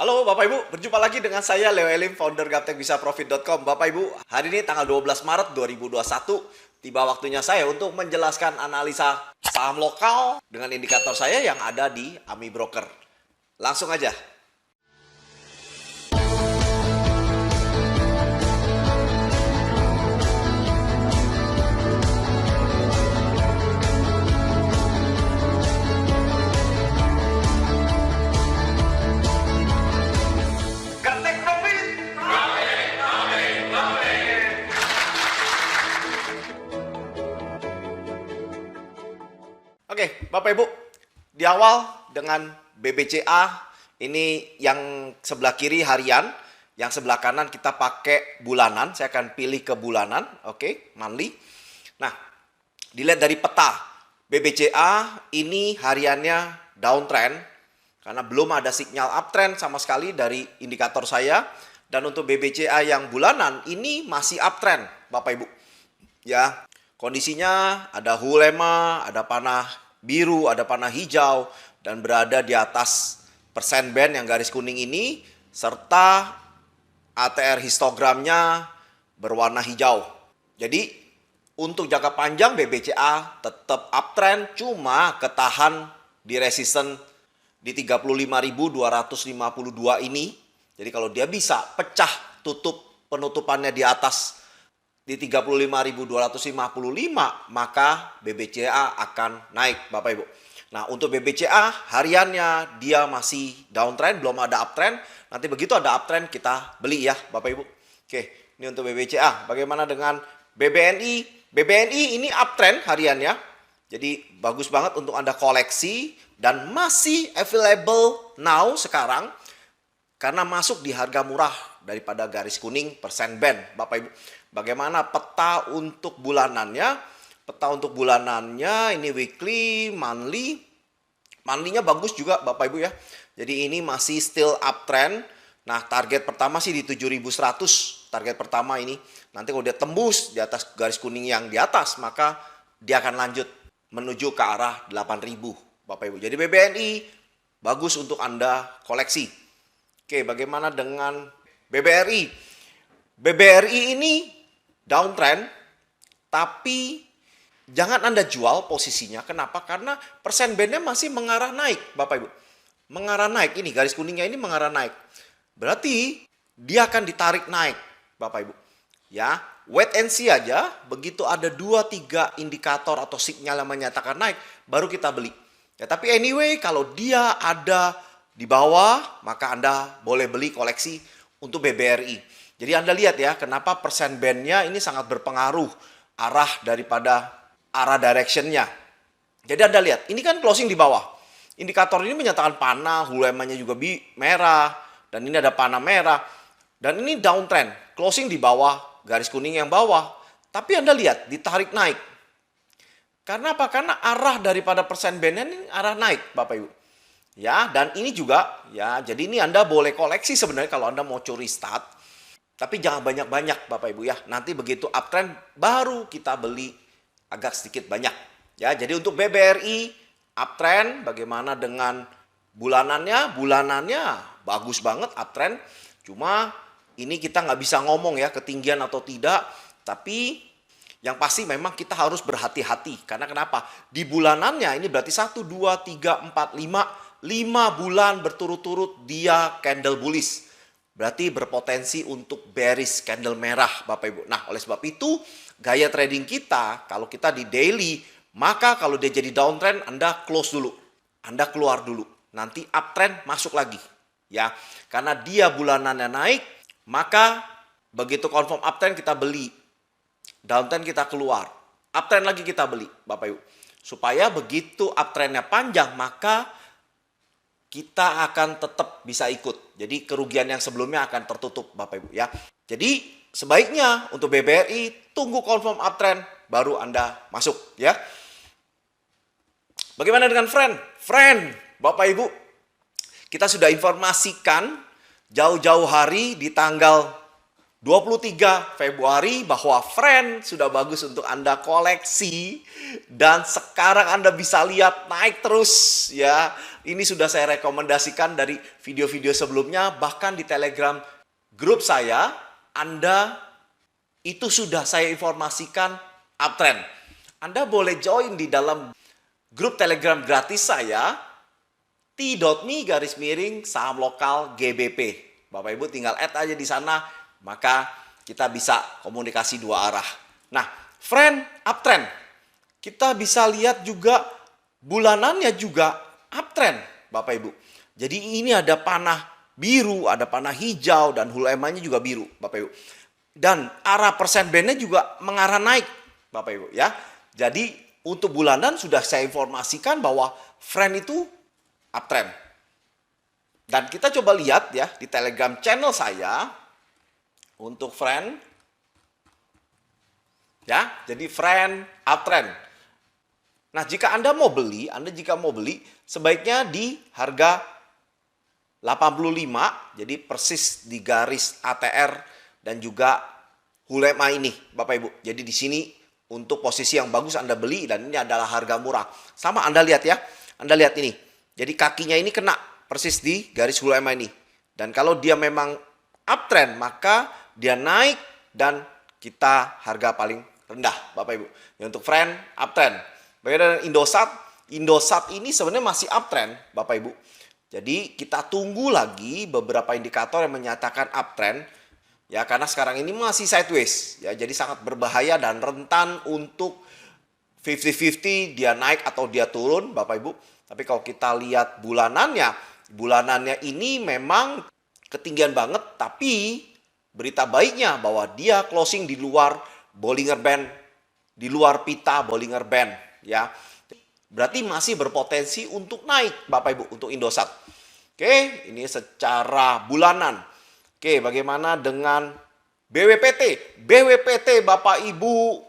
Halo Bapak Ibu, berjumpa lagi dengan saya Leo Elim, founder gaptekbisaprofit.com. Bapak Ibu, hari ini tanggal 12 Maret 2021, tiba waktunya saya untuk menjelaskan analisa saham lokal dengan indikator saya yang ada di AMI Broker. Langsung aja. Oke, Bapak Ibu, di awal dengan BBCA, ini yang sebelah kiri harian, yang sebelah kanan kita pakai bulanan, saya akan pilih ke bulanan, oke, monthly. Nah, dilihat dari peta, BBCA ini hariannya downtrend, karena belum ada sinyal uptrend sama sekali dari indikator saya, dan untuk BBCA yang bulanan, ini masih uptrend, Bapak Ibu. Ya, kondisinya ada hulema, ada panah biru, ada panah hijau, dan berada di atas persen band yang garis kuning ini, serta ATR histogramnya berwarna hijau. Jadi untuk jangka panjang BBCA tetap uptrend, cuma ketahan di resisten di 35.252 ini. Jadi kalau dia bisa pecah penutupannya di atas di 35.255, maka BBCA akan naik, Bapak Ibu. Nah, untuk BBCA hariannya dia masih downtrend, belum ada uptrend. Nanti begitu ada uptrend kita beli ya, Bapak Ibu. Oke, ini untuk BBCA. Bagaimana dengan BBNI? BBNI ini uptrend hariannya. Jadi bagus banget untuk Anda koleksi dan masih available now sekarang karena masuk di harga murah daripada garis kuning persen band, Bapak Ibu. Bagaimana peta untuk bulanannya? Peta untuk bulanannya ini weekly, monthly. Monthly-nya bagus juga Bapak Ibu ya. Jadi ini masih still uptrend. Nah, target pertama sih di 7.100. Target pertama ini. Nanti kalau dia tembus di atas garis kuning yang di atas, maka dia akan lanjut menuju ke arah 8.000 Bapak Ibu. Jadi BBNI bagus untuk Anda koleksi. Oke, bagaimana dengan BBRI? BBRI ini downtrend, tapi jangan Anda jual posisinya. Kenapa? Karena persen bandnya masih mengarah naik, Bapak Ibu. Mengarah naik, ini garis kuningnya ini mengarah naik. Berarti dia akan ditarik naik, Bapak Ibu. Ya, wait and see aja, begitu ada 2-3 indikator atau sinyal yang menyatakan naik, baru kita beli. Ya, tapi anyway, kalau dia ada di bawah, maka Anda boleh beli koleksi untuk BBRI. Jadi Anda lihat ya, kenapa persen bandnya ini sangat berpengaruh arah daripada arah directionnya. Jadi Anda lihat, ini kan closing di bawah. Indikator ini menyatakan panah, hulemanya juga merah, dan ini ada panah merah. Dan ini downtrend, closing di bawah, garis kuning yang bawah. Tapi Anda lihat, ditarik naik. Karena apa? Karena arah daripada persen bandnya ini arah naik, Bapak Ibu. Ya, dan ini juga, ya, jadi ini Anda boleh koleksi sebenarnya kalau Anda mau curi start. Tapi jangan banyak-banyak Bapak Ibu ya. Nanti begitu uptrend baru kita beli agak sedikit banyak. Ya, jadi untuk BBRI uptrend, bagaimana dengan bulanannya? Bulanannya bagus banget uptrend. Cuma ini kita nggak bisa ngomong ya ketinggian atau tidak. Tapi yang pasti memang kita harus berhati-hati. Karena kenapa? Di bulanannya ini berarti 1, 2, 3, 4, 5 bulan berturut-turut dia candle bullish. Berarti berpotensi untuk bearish candle merah Bapak Ibu. Nah, oleh sebab itu gaya trading kita kalau kita di daily, maka kalau dia jadi downtrend Anda close dulu. Anda keluar dulu. Nanti uptrend masuk lagi. Ya, karena dia bulanannya naik, maka begitu confirm uptrend kita beli. Downtrend kita keluar. Uptrend lagi kita beli Bapak Ibu. Supaya begitu uptrendnya panjang, maka kita akan tetap bisa ikut. Jadi kerugian yang sebelumnya akan tertutup Bapak Ibu ya. Jadi sebaiknya untuk BBRI tunggu confirm uptrend baru Anda masuk ya. Bagaimana dengan Friend, Bapak Ibu, kita sudah informasikan jauh-jauh hari di tanggal 23 Februari bahwa friend sudah bagus untuk Anda koleksi dan sekarang Anda bisa lihat naik terus ya. Ini sudah saya rekomendasikan dari video-video sebelumnya, bahkan di Telegram grup saya Anda itu sudah saya informasikan uptrend. Anda boleh join di dalam grup Telegram gratis saya t.me/saham lokal GBP. Bapak Ibu tinggal add aja di sana, maka kita bisa komunikasi dua arah. Nah, friend uptrend. Kita bisa lihat juga bulanannya juga uptrend, Bapak Ibu. Jadi ini ada panah biru, ada panah hijau, dan hulu EMA-nya juga biru, Bapak Ibu. Dan arah persen bandnya juga mengarah naik, Bapak Ibu ya. Jadi untuk bulanan sudah saya informasikan bahwa friend itu uptrend. Dan kita coba lihat ya di Telegram channel saya untuk friend ya. Jadi friend uptrend. Nah, jika Anda mau beli, sebaiknya di harga 85, jadi persis di garis ATR dan juga hulu EMA ini, Bapak Ibu. Jadi di sini untuk posisi yang bagus Anda beli, dan ini adalah harga murah. Sama Anda lihat ya. Anda lihat ini. Jadi kakinya ini kena persis di garis hulu EMA ini. Dan kalau dia memang uptrend, maka dia naik dan kita harga paling rendah, Bapak Ibu. Ya, untuk friend uptrend. Bagaimana dengan Indosat? Indosat ini sebenarnya masih uptrend, Bapak Ibu. Jadi kita tunggu lagi beberapa indikator yang menyatakan uptrend. Ya, karena sekarang ini masih sideways. Ya, jadi sangat berbahaya dan rentan untuk 50-50 dia naik atau dia turun, Bapak Ibu. Tapi kalau kita lihat bulanannya ini memang ketinggian banget, tapi berita baiknya bahwa dia closing di luar Bollinger Band, di luar pita Bollinger Band, ya. Berarti masih berpotensi untuk naik, Bapak Ibu, untuk Indosat. Oke, ini secara bulanan. Oke, bagaimana dengan BWPT? BWPT, Bapak Ibu,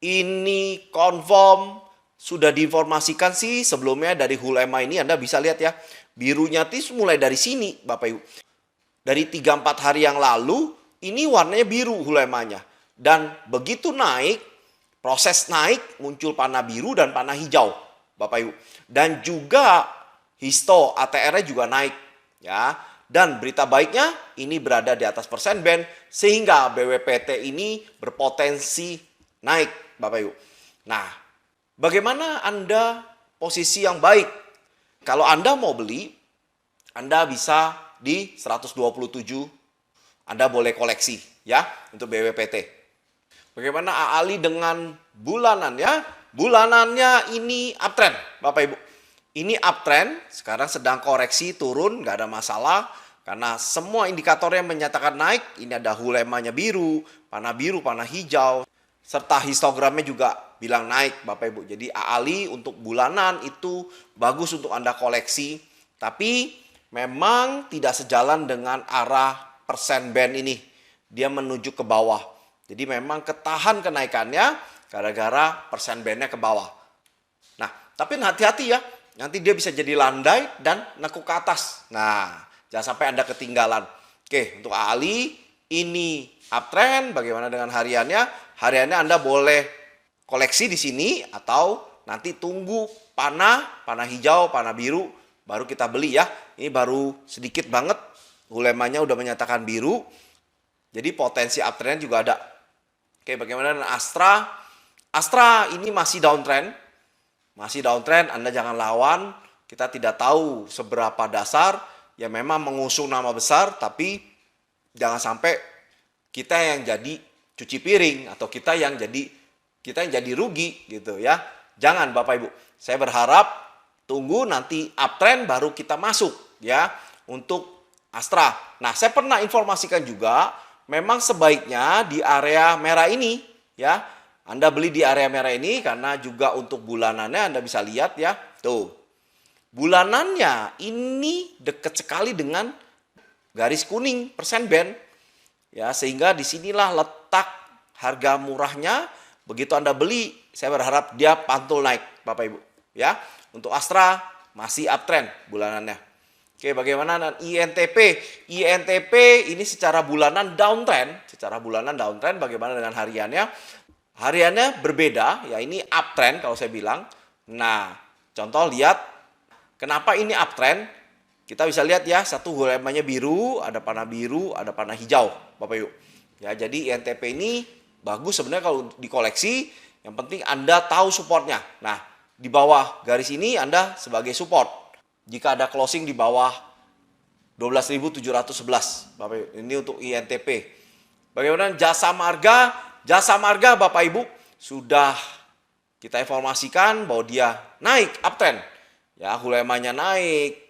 ini confirm sudah diinformasikan sih sebelumnya dari hulu EMA ini. Anda bisa lihat ya, birunya tis mulai dari sini, Bapak Ibu. Dari 3-4 hari yang lalu, ini warnanya biru hulu EMA-nya. Dan begitu naik, proses naik, muncul panah biru dan panah hijau, Bapak Ibu. Dan juga histo ATR-nya juga naik, ya. Dan berita baiknya, ini berada di atas persen band, sehingga BWPT ini berpotensi naik, Bapak Ibu. Nah, bagaimana Anda posisi yang baik? Kalau Anda mau beli, Anda bisa di 127, Anda boleh koleksi ya untuk BWPT. Bagaimana Ali dengan bulanan ya? Bulanannya ini uptrend, Bapak Ibu. Ini uptrend, sekarang sedang koreksi turun, nggak ada masalah. Karena semua indikatornya menyatakan naik. Ini ada hulu EMA-nya biru, panah hijau. Serta histogramnya juga bilang naik, Bapak Ibu. Jadi Ali untuk bulanan itu bagus untuk Anda koleksi. Tapi memang tidak sejalan dengan arah persen band ini. Dia menuju ke bawah. Jadi memang ketahan kenaikannya gara-gara persen bandnya ke bawah. Nah, tapi hati-hati ya. Nanti dia bisa jadi landai dan nekuk ke atas. Nah, jangan sampai Anda ketinggalan. Oke, untuk Ali ini uptrend. Bagaimana dengan hariannya? Hariannya Anda boleh koleksi di sini atau nanti tunggu panah hijau, panah biru, baru kita beli ya. Ini baru sedikit banget. Hulemanya udah menyatakan biru. Jadi potensi uptrend juga ada. Oke, bagaimana dengan Astra? Astra ini masih downtrend. Masih downtrend, Anda jangan lawan. Kita tidak tahu seberapa dasar. Ya memang mengusung nama besar, tapi jangan sampai kita yang jadi cuci piring atau kita yang jadi rugi gitu ya. Jangan Bapak Ibu. Saya berharap tunggu nanti uptrend baru kita masuk ya untuk Astra. Nah, saya pernah informasikan juga memang sebaiknya di area merah ini ya. Anda beli di area merah ini karena juga untuk bulanannya Anda bisa lihat ya. Tuh. Bulanannya ini dekat sekali dengan garis kuning persen band. Ya, sehingga disinilah letak harga murahnya. Begitu Anda beli, saya berharap dia pantul naik, Bapak Ibu. Ya, untuk Astra masih uptrend bulanannya. Oke, bagaimana dengan INTP? INTP ini secara bulanan downtrend. Secara bulanan downtrend, bagaimana dengan hariannya? Hariannya berbeda, ya ini uptrend kalau saya bilang. Nah, contoh lihat, kenapa ini uptrend? Kita bisa lihat ya, satu HULEMA-nya biru, ada panah biru, ada panah hijau, Bapak Ibu. Ya, jadi INTP ini bagus sebenarnya kalau dikoleksi, yang penting Anda tahu supportnya. Nah, di bawah garis ini Anda sebagai support. Jika ada closing di bawah 12.711, Bapak Ibu. Ini untuk INTP. Bagaimana jasa marga? Jasa marga Bapak Ibu sudah kita informasikan bahwa dia naik uptrend. Ya, HULEMA-nya naik,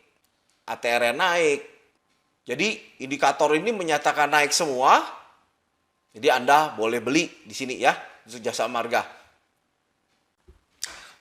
ATR-nya naik. Jadi indikator ini menyatakan naik semua. Jadi Anda boleh beli di sini ya untuk jasa marga.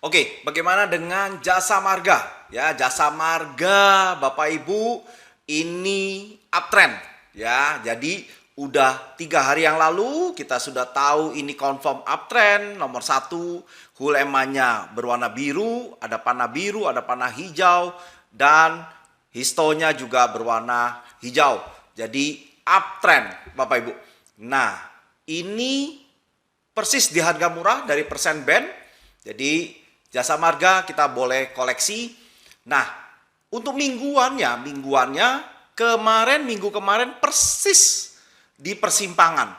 Oke, bagaimana dengan jasa marga? Ya, jasa marga Bapak Ibu ini uptrend ya. Jadi udah 3 hari yang lalu kita sudah tahu ini confirm uptrend. Nomor 1, HULEMA-nya berwarna biru, ada panah hijau, dan histonya juga berwarna hijau. Jadi uptrend Bapak Ibu. Nah, ini persis di harga murah dari persen band. Jadi jasa marga kita boleh koleksi. Nah, untuk mingguannya minggu kemarin persis di persimpangan.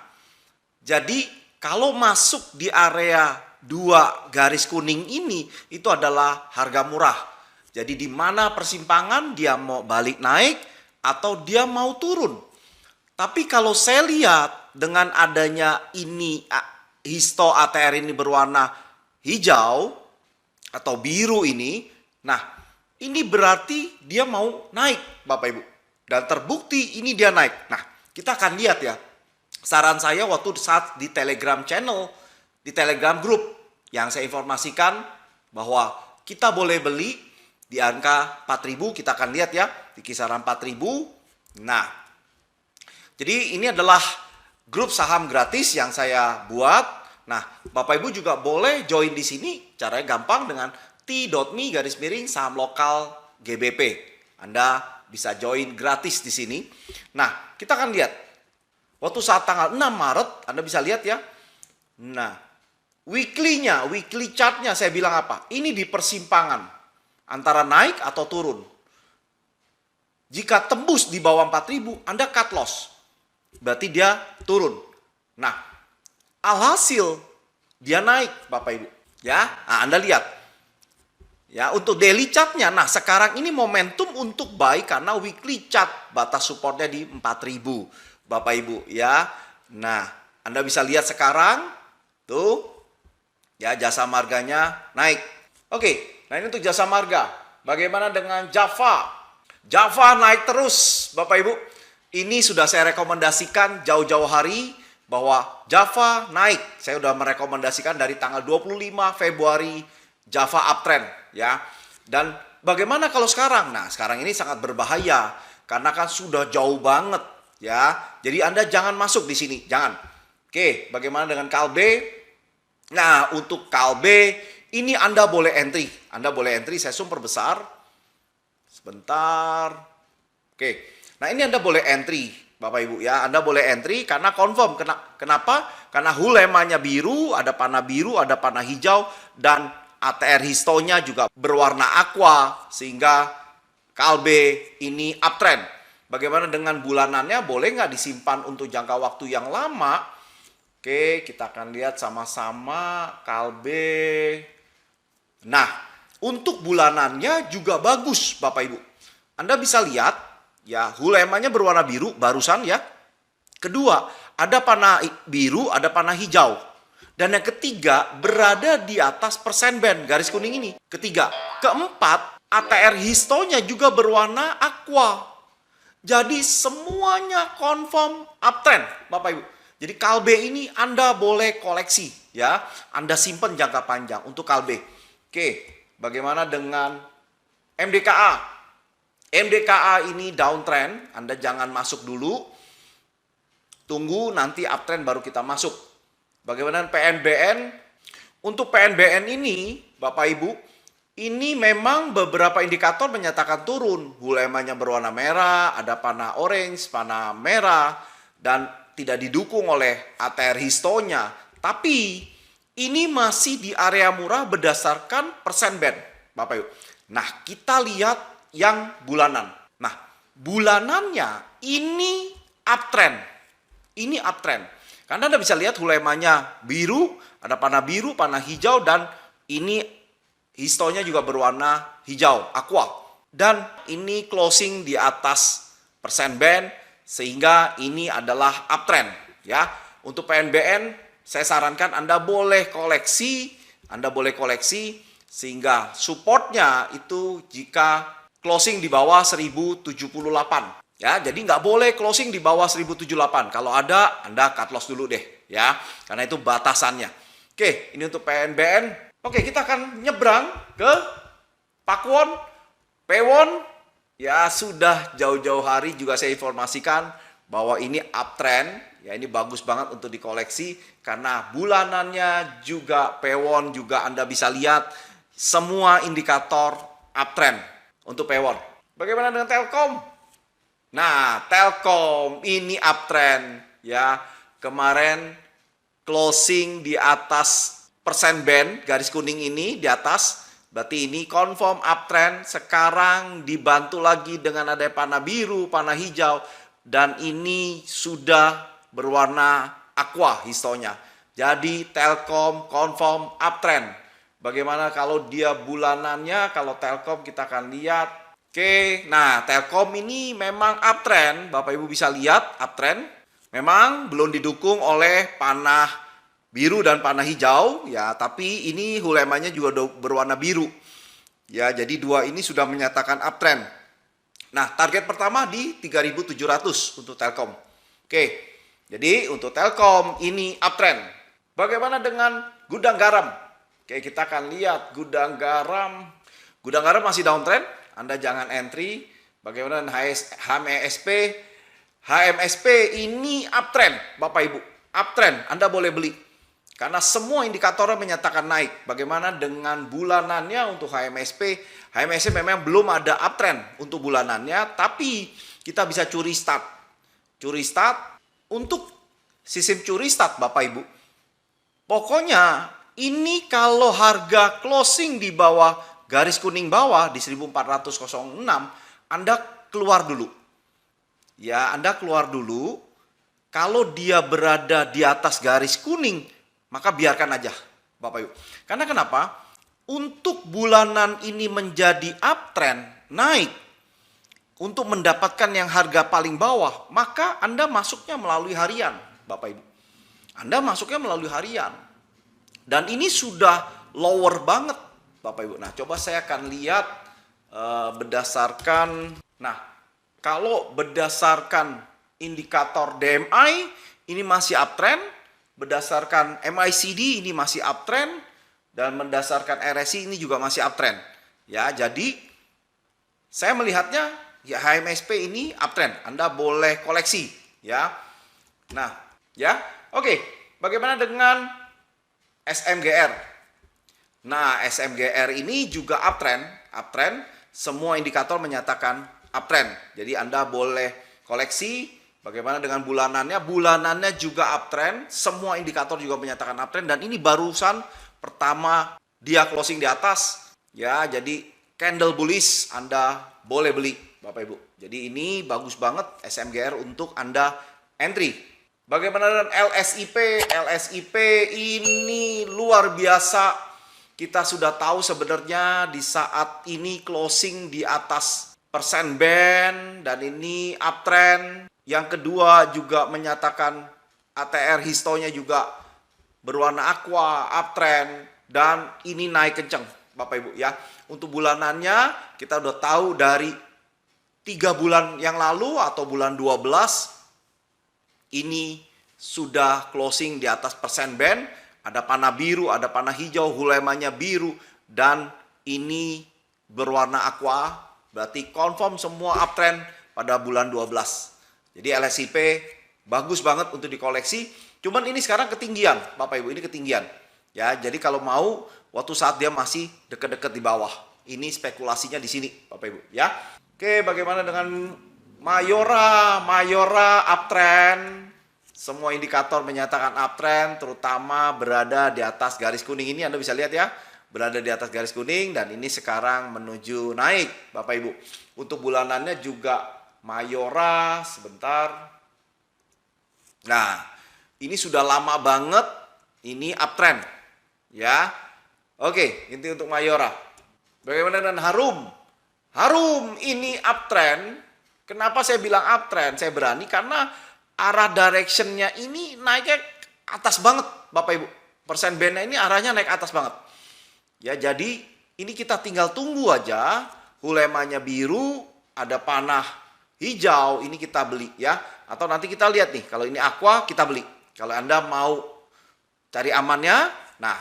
Jadi kalau masuk di area 2 garis kuning ini, itu adalah harga murah. Jadi di mana persimpangan dia mau balik naik atau dia mau turun. Tapi kalau saya lihat dengan adanya ini histo ATR ini berwarna hijau atau biru ini, nah ini berarti dia mau naik Bapak Ibu. Dan terbukti ini dia naik. Nah, kita akan lihat ya. Saran saya waktu saat di Telegram channel, di Telegram group yang saya informasikan bahwa kita boleh beli di angka 4.000, kita akan lihat ya di kisaran 4.000. Nah, jadi ini adalah grup saham gratis yang saya buat. Nah, Bapak Ibu juga boleh join di sini. Caranya gampang dengan t.me/saham lokal GBP. Anda bisa join gratis di sini. Nah, kita akan lihat. Waktu saat tanggal 6 Maret, Anda bisa lihat ya. Nah, weekly chartnya saya bilang apa? Ini di persimpangan antara naik atau turun. Jika tembus di bawah 4.000, Anda cut loss. Berarti dia turun. Nah, alhasil dia naik Bapak Ibu. Ya, nah, Anda lihat. Ya, untuk daily chartnya, nah sekarang ini momentum untuk buy karena weekly chart batas supportnya di 4.000 Bapak Ibu ya. Nah, Anda bisa lihat sekarang tuh ya jasa marganya naik. Oke, nah ini untuk jasa marga. Bagaimana dengan Java? Java naik terus Bapak Ibu. Ini sudah saya rekomendasikan jauh-jauh hari bahwa Java naik. Saya sudah merekomendasikan dari tanggal 25 Februari Java uptrend ya. Dan bagaimana kalau sekarang? Nah, sekarang ini sangat berbahaya karena kan sudah jauh banget ya. Jadi Anda jangan masuk di sini, jangan. Oke, bagaimana dengan Kalbe? Nah, untuk Kalbe ini Anda boleh entry. Anda boleh entry, saya zoom perbesar. Sebentar. Oke. Nah, ini Anda boleh entry, Bapak Ibu ya. Anda boleh entry karena confirm. Kenapa? Karena HULEMA-nya biru, ada panah hijau, dan ATR histonya juga berwarna aqua, sehingga Kalbe ini uptrend. Bagaimana dengan bulanannya? Boleh nggak disimpan untuk jangka waktu yang lama? Oke, kita akan lihat sama-sama Kalbe. Nah, untuk bulanannya juga bagus Bapak Ibu. Anda bisa lihat, ya HULEMA-nya berwarna biru, barusan ya. Kedua, ada panah biru, ada panah hijau. Dan yang ketiga, berada di atas persen band, garis kuning ini. Ketiga. Keempat, ATR histonya juga berwarna aqua. Jadi semuanya confirm uptrend, Bapak Ibu. Jadi Kalbe ini Anda boleh koleksi, ya. Anda simpan jangka panjang untuk Kalbe. Oke, bagaimana dengan MDKA? MDKA ini downtrend, Anda jangan masuk dulu. Tunggu nanti uptrend baru kita masuk. Bagaimana PNBN? Untuk PNBN ini, Bapak Ibu, Ini memang beberapa indikator menyatakan turun. Hulemanya berwarna merah, ada panah orange, panah merah, dan tidak didukung oleh ATR histonya. Tapi ini masih di area murah berdasarkan persen band, Bapak Ibu. Nah, kita lihat yang bulanan. Nah, bulanannya ini uptrend. Ini uptrend. Karena Anda bisa lihat hulemanya biru, ada panah biru, panah hijau, dan ini histonya juga berwarna hijau, aqua. Dan ini closing di atas persen band, sehingga ini adalah uptrend. Ya, untuk PNBN, saya sarankan Anda boleh koleksi, sehingga supportnya itu jika closing di bawah 1078. Ya, jadi nggak boleh closing di bawah 1078. Kalau ada, Anda cut loss dulu deh, ya, karena itu batasannya. Oke, ini untuk PNBN. Oke, kita akan nyebrang ke Pakuwon, Pewon. Ya, sudah jauh-jauh hari juga saya informasikan bahwa ini uptrend. Ya, ini bagus banget untuk dikoleksi karena bulanannya juga Pewon juga Anda bisa lihat semua indikator uptrend untuk Pewon. Bagaimana dengan Telkom? Nah, Telkom ini uptrend ya. Kemarin closing di atas persen band, garis kuning ini di atas, berarti ini confirm uptrend. Sekarang dibantu lagi dengan ada panah biru, panah hijau, dan ini sudah berwarna aqua histonya. Jadi Telkom confirm uptrend. Bagaimana kalau dia bulanannya? Kalau Telkom kita akan lihat. Oke, nah Telkom ini memang uptrend, Bapak Ibu bisa lihat uptrend. Memang belum didukung oleh panah biru dan panah hijau, ya, tapi ini hulemanya juga berwarna biru. Ya, jadi dua ini sudah menyatakan uptrend. Nah, target pertama di 3.700 untuk Telkom. Oke, jadi untuk Telkom ini uptrend. Bagaimana dengan gudang garam? Oke, kita akan lihat gudang garam. Gudang garam masih downtrend, Anda jangan entry. Bagaimana dengan HMSP? HMSP ini uptrend, Bapak Ibu. Uptrend, Anda boleh beli. Karena semua indikatornya menyatakan naik. Bagaimana dengan bulanannya untuk HMSP? HMSP memang belum ada uptrend untuk bulanannya, tapi kita bisa curi start. Curi start untuk sistem curi start, Bapak Ibu. Pokoknya ini kalau harga closing di bawah garis kuning bawah di 1406, Anda keluar dulu. Ya, Anda keluar dulu. Kalau dia berada di atas garis kuning, maka biarkan aja, Bapak Ibu. Karena kenapa? Untuk bulanan ini menjadi uptrend, naik, untuk mendapatkan yang harga paling bawah, maka Anda masuknya melalui harian, Bapak Ibu. Anda masuknya melalui harian. Dan ini sudah lower banget, Bapak Ibu. Nah, coba saya akan lihat berdasarkan, nah, kalau berdasarkan indikator DMI, ini masih uptrend. Berdasarkan MACD ini masih uptrend, dan berdasarkan RSI ini juga masih uptrend. Ya, jadi saya melihatnya ya HMSP ini uptrend. Anda boleh koleksi, ya. Nah, ya. Oke, bagaimana dengan SMGR? Nah, SMGR ini juga uptrend, semua indikator menyatakan uptrend. Jadi Anda boleh koleksi. Bagaimana dengan bulanannya? Bulanannya juga uptrend, semua indikator juga menyatakan uptrend, dan ini barusan pertama dia closing di atas. Ya, jadi candle bullish Anda boleh beli, Bapak Ibu. Jadi ini bagus banget SMGR untuk Anda entry. Bagaimana dengan LSIP? LSIP ini luar biasa. Kita sudah tahu sebenarnya di saat ini closing di atas persen band, dan ini uptrend. Yang kedua juga menyatakan ATR histonya juga berwarna aqua, uptrend, dan ini naik kenceng, Bapak Ibu ya. Untuk bulanannya kita udah tahu dari 3 bulan yang lalu atau bulan 12 ini sudah closing di atas persen band, ada panah biru, ada panah hijau, hulemanya biru, dan ini berwarna aqua, berarti confirm semua uptrend pada bulan 12. Jadi LSIP bagus banget untuk dikoleksi. Cuman ini sekarang ketinggian, Bapak Ibu, ini ketinggian. Ya, jadi kalau mau waktu saat dia masih dekat-dekat di bawah. Ini spekulasinya di sini, Bapak Ibu, ya. Oke, bagaimana dengan Mayora? Mayora uptrend. Semua indikator menyatakan uptrend, terutama berada di atas garis kuning ini. Anda bisa lihat ya, berada di atas garis kuning dan ini sekarang menuju naik, Bapak Ibu. Untuk bulanannya juga Mayora sebentar. Nah, ini sudah lama banget ini uptrend, ya. Oke, ini untuk Mayora. Bagaimana dengan Harum? Harum ini uptrend. Kenapa saya bilang uptrend? Saya berani karena arah directionnya ini naiknya atas banget, Bapak Ibu. Persen bandnya ini arahnya naik atas banget. Ya, jadi ini kita tinggal tunggu aja. Hulemanya biru, ada panah hijau, ini kita beli ya. Atau nanti kita lihat nih, kalau ini aqua kita beli. Kalau Anda mau cari amannya, nah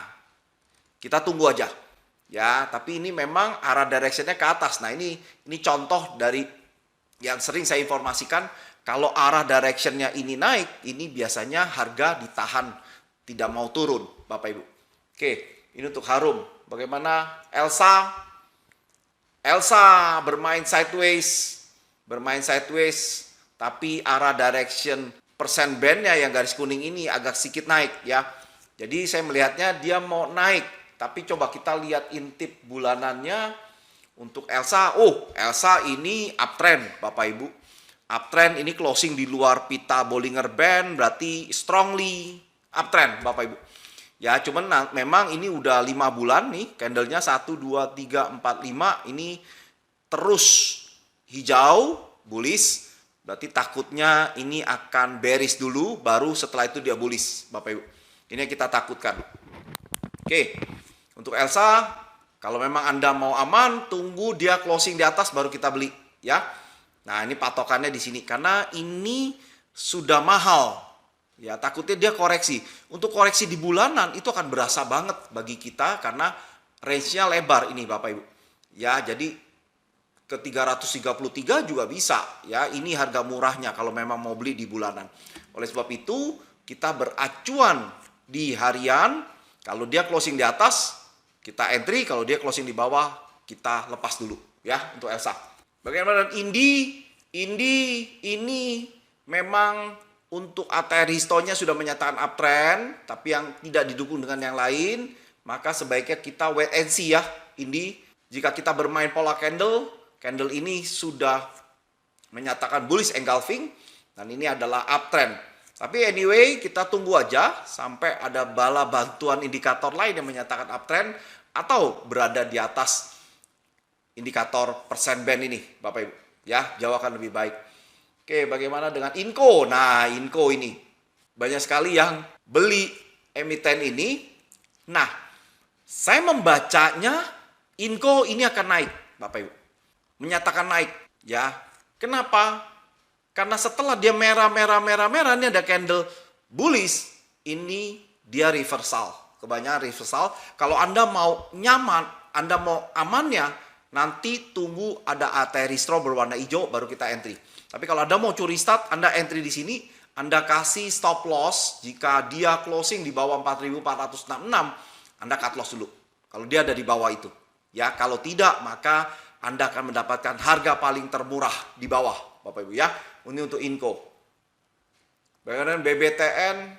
kita tunggu aja. Ya, tapi ini memang arah directionnya ke atas. Nah, ini contoh dari yang sering saya informasikan. Kalau arah directionnya ini naik, ini biasanya harga ditahan, tidak mau turun, Bapak Ibu. Oke, ini untuk Harum. Bagaimana Elsa? Elsa bermain sideways, tapi arah direction persen bandnya yang garis kuning ini agak sedikit naik ya. Jadi saya melihatnya dia mau naik. Tapi coba kita lihat intip bulanannya untuk Elsa. Oh, Elsa ini uptrend, Bapak Ibu. Uptrend ini closing di luar pita Bollinger Band, berarti strongly uptrend, Bapak Ibu. Ya, cuman memang ini udah 5 bulan nih, candlenya 1, 2, 3, 4, 5. Ini terus hijau, bullish. Berarti takutnya ini akan bearish dulu, baru setelah itu dia bullish, Bapak Ibu. Ini yang kita takutkan. Oke. Untuk Elsa, kalau memang Anda mau aman, tunggu dia closing di atas baru kita beli, ya. Nah, ini patokannya di sini karena ini sudah mahal. Ya, takutnya dia koreksi. Untuk koreksi di bulanan itu akan berasa banget bagi kita karena range-nya lebar ini, Bapak Ibu. Ya, jadi ke 333 juga bisa, ya. Ini harga murahnya kalau memang mau beli di bulanan. Oleh sebab itu, kita beracuan di harian. Kalau dia closing di atas, kita entry. Kalau dia closing di bawah, kita lepas dulu ya untuk Elsa. Bagaimana dengan Indi? Indi ini memang untuk ATR histonya sudah menyatakan uptrend, tapi yang tidak didukung dengan yang lain, maka sebaiknya kita wait and see ya Indi. Jika kita bermain pola candle ini sudah menyatakan bullish engulfing dan ini adalah uptrend. Tapi anyway, kita tunggu aja sampai ada bala bantuan indikator lain yang menyatakan uptrend atau berada di atas indikator persen band ini, Bapak Ibu. Ya, jauh akan lebih baik. Oke, bagaimana dengan Inco? Nah, Inco ini banyak sekali yang beli emiten ini. Nah, saya membacanya Inco ini akan naik, Bapak Ibu. Menyatakan naik, ya. Kenapa? Karena setelah dia merah, ini ada candle bullish, ini dia reversal. Kebanyakan reversal. Kalau Anda mau nyaman, Anda mau amannya, nanti tunggu ada ATR Ristro berwarna hijau, baru kita entry. Tapi kalau Anda mau curi start, Anda entry di sini, Anda kasih stop loss, jika dia closing di bawah 4.466, Anda cut loss dulu. Kalau dia ada di bawah itu. Ya, kalau tidak, maka Anda akan mendapatkan harga paling termurah di bawah, Bapak Ibu ya. Ini untuk Inco. Bagaimana BBTN?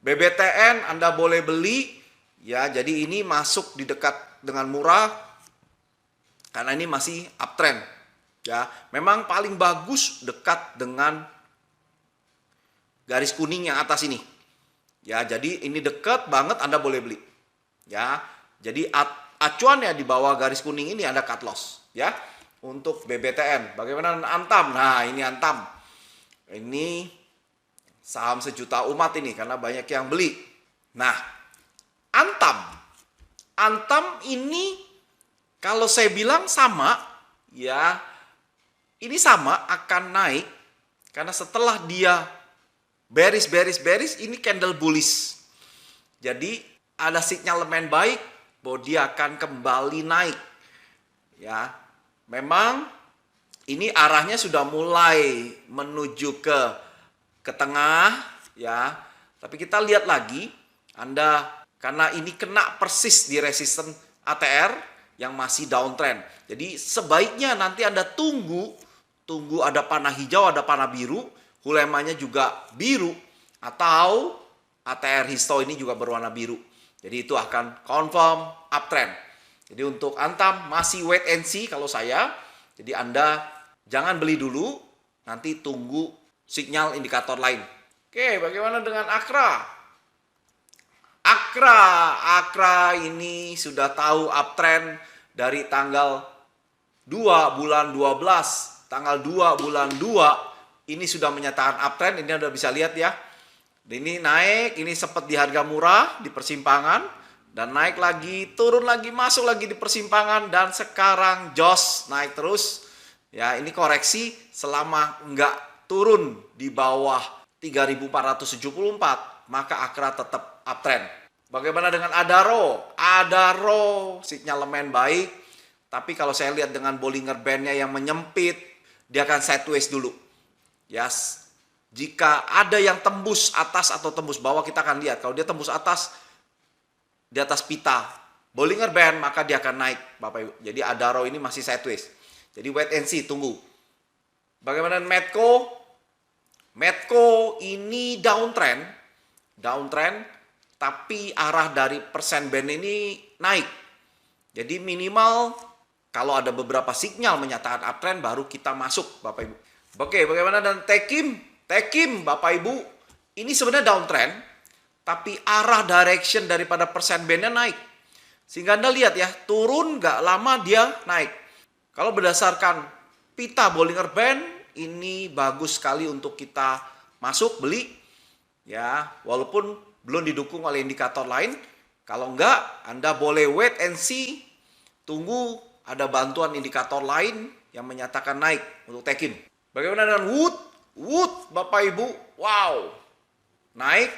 BBTN Anda boleh beli ya, jadi ini masuk di dekat dengan murah karena ini masih uptrend. Ya, memang paling bagus dekat dengan garis kuning yang atas ini. Ya, jadi ini dekat banget Anda boleh beli. Ya, jadi acuannya di bawah garis kuning ini Anda cut loss, ya. Untuk BBTN, bagaimana Antam? Nah, ini Antam. Ini saham sejuta umat ini karena banyak yang beli. Nah, Antam ini kalau saya bilang sama, ya, ini sama akan naik karena setelah dia bearish, ini candle bullish. Jadi ada sinyalemen baik bahwa dia akan kembali naik. Ya, memang ini arahnya sudah mulai menuju ke tengah ya. Tapi kita lihat lagi, Anda karena ini kena persis di resisten ATR yang masih downtrend. Jadi sebaiknya nanti Anda tunggu ada panah hijau, ada panah biru, hulemanya juga biru, atau ATR histo ini juga berwarna biru. Jadi itu akan confirm uptrend. Jadi untuk Antam masih wait and see kalau saya. Jadi Anda jangan beli dulu, nanti tunggu sinyal indikator lain. Oke, bagaimana dengan Akra? Akra ini sudah tahu uptrend dari tanggal 2 bulan 12, tanggal 2 bulan 2 ini sudah menyatakan uptrend. Ini Anda bisa lihat ya. Ini naik, ini sempat di harga murah di persimpangan dan naik lagi, turun lagi, masuk lagi di persimpangan dan sekarang jos naik terus. Ya, ini koreksi selama enggak turun di bawah 3.474, maka Akra tetap uptrend. Bagaimana dengan Adaro? Adaro sinyalemen baik, tapi kalau saya lihat dengan Bollinger Band-nya yang menyempit, dia akan sideways dulu. Yes. Jika ada yang tembus atas atau tembus bawah, kita akan lihat. Kalau dia tembus atas, di atas pita Bollinger Band, maka dia akan naik, Bapak Ibu. Jadi Adaro ini masih sideways. Jadi wait and see, tunggu. Bagaimana Medco? Medco ini downtrend, tapi arah dari persen band ini naik. Jadi minimal kalau ada beberapa sinyal menyatakan uptrend, baru kita masuk, Bapak Ibu. Oke, bagaimana dengan Tekim? Tekim, Bapak Ibu, ini sebenarnya downtrend, tapi arah direction daripada persen bandnya naik. Sehingga Anda lihat ya, turun nggak lama dia naik. Kalau berdasarkan pita Bollinger Band, ini bagus sekali untuk kita masuk, beli. Ya, walaupun belum didukung oleh indikator lain. Kalau enggak, Anda boleh wait and see, tunggu ada bantuan indikator lain yang menyatakan naik untuk Tekim. Bagaimana dengan Wood, Bapak Ibu, wow, naik,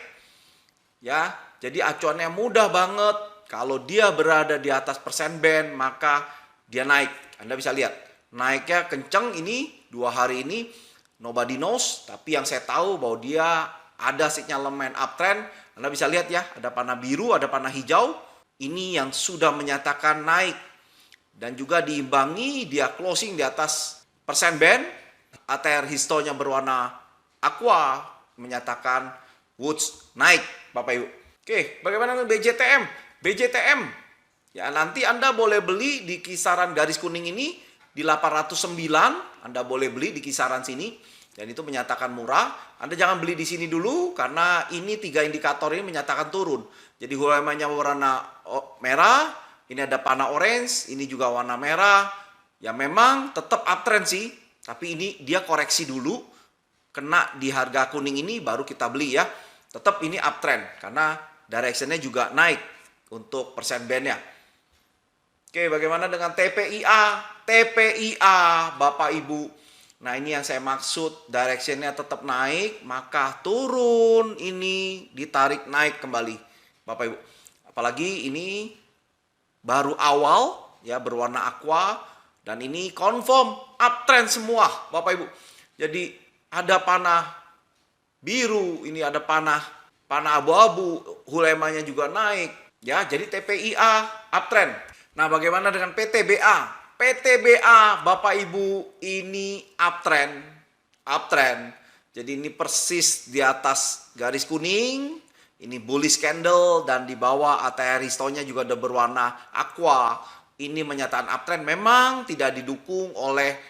ya. Jadi acuannya mudah banget. Kalau dia berada di atas persen band, maka dia naik. Anda bisa lihat, naiknya kenceng ini 2 hari ini, nobody knows. Tapi yang saya tahu bahwa dia ada sinyalemen uptrend. Anda bisa lihat ya, ada panah biru, ada panah hijau. Ini yang sudah menyatakan naik. Dan juga diimbangi, dia closing di atas persen band. ATR histonya berwarna aqua menyatakan Woods naik, Bapak Ibu. Oke, bagaimana dengan BJTM? BJTM, ya nanti Anda boleh beli di kisaran garis kuning ini di 809. Anda boleh beli di kisaran sini dan itu menyatakan murah. Anda jangan beli di sini dulu karena ini 3 indikator ini menyatakan turun. Jadi hulemanya warna merah, ini ada panah orange, ini juga warna merah. Ya memang tetap uptrend sih. Tapi ini dia koreksi dulu, kena di harga kuning ini baru kita beli ya. Tetap ini uptrend karena directionnya juga naik untuk persen bandnya. Oke, bagaimana dengan TPIA? TPIA, Bapak Ibu. Nah ini yang saya maksud, directionnya tetap naik, maka turun ini ditarik naik kembali, Bapak Ibu. Apalagi ini baru awal ya, berwarna aqua. Dan ini confirm uptrend semua, Bapak Ibu. Jadi ada panah biru, ini ada panah abu-abu, hulemanya juga naik. Ya, jadi TPIA uptrend. Nah, bagaimana dengan PTBA? PTBA, Bapak Ibu, ini uptrend. Jadi ini persis di atas garis kuning. Ini bullish candle dan di bawah ATR histonya juga ada berwarna aqua. Ini menyatakan uptrend, memang tidak didukung oleh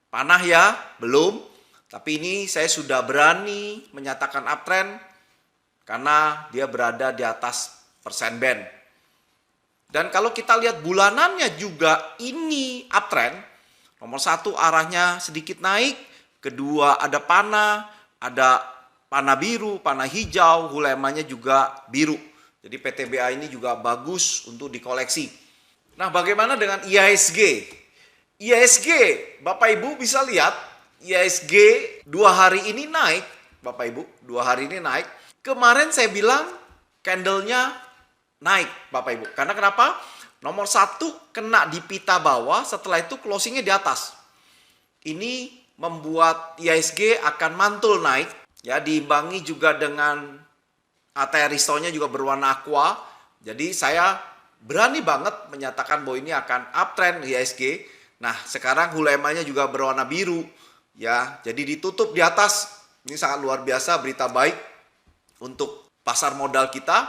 panah ya, belum. Tapi ini saya sudah berani menyatakan uptrend karena dia berada di atas persen band. Dan kalau kita lihat bulanannya juga ini uptrend. Nomor 1 arahnya sedikit naik, kedua ada panah biru, panah hijau, hulemanya juga biru. Jadi PTBA ini juga bagus untuk dikoleksi. Nah, bagaimana dengan IHSG? IHSG, Bapak Ibu bisa lihat, IHSG 2 hari ini naik, Bapak Ibu, 2 hari ini naik. Kemarin saya bilang candlenya naik, Bapak Ibu. Karena kenapa? Nomor 1 kena di pita bawah, setelah itu closingnya di atas. Ini membuat IHSG akan mantul naik, ya, diimbangi juga dengan ATR histonya juga berwarna aqua. Jadi saya berani banget menyatakan bahwa ini akan uptrend IHSG. Nah, sekarang hula EMA-nya juga berwarna biru ya. Jadi ditutup di atas. Ini sangat luar biasa, berita baik untuk pasar modal kita.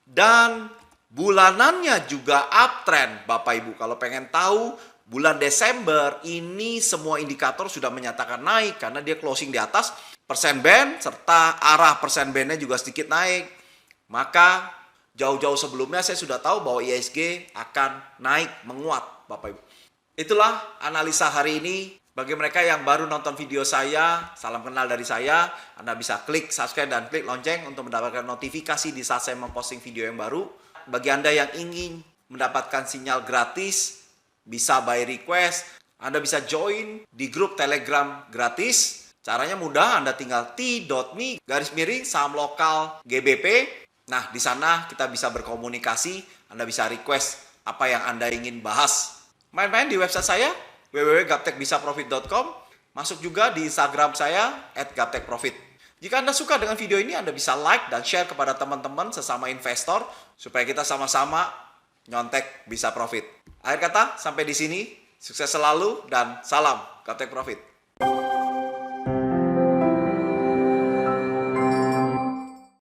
Dan bulanannya juga uptrend Bapak Ibu. Kalau pengen tahu bulan Desember ini semua indikator sudah menyatakan naik karena dia closing di atas persen band serta arah persen bandnya juga sedikit naik. Maka jauh-jauh sebelumnya saya sudah tahu bahwa IHSG akan naik menguat Bapak Ibu. Itulah analisa hari ini. Bagi mereka yang baru nonton video saya, salam kenal dari saya. Anda bisa klik subscribe dan klik lonceng untuk mendapatkan notifikasi di saat saya memposting video yang baru. Bagi Anda yang ingin mendapatkan sinyal gratis, bisa by request. Anda bisa join di grup Telegram gratis. Caranya mudah, Anda tinggal t.me/saham lokal GBP. Nah, di sana kita bisa berkomunikasi. Anda bisa request apa yang Anda ingin bahas. Main-main di website saya www.gaptekbisaprofit.com. Masuk juga di Instagram saya @gaptekprofit. Jika Anda suka dengan video ini, Anda bisa like dan share kepada teman-teman sesama investor supaya kita sama-sama nyontek bisa profit. Akhir kata, sampai di sini. Sukses selalu dan salam Gaptek Profit.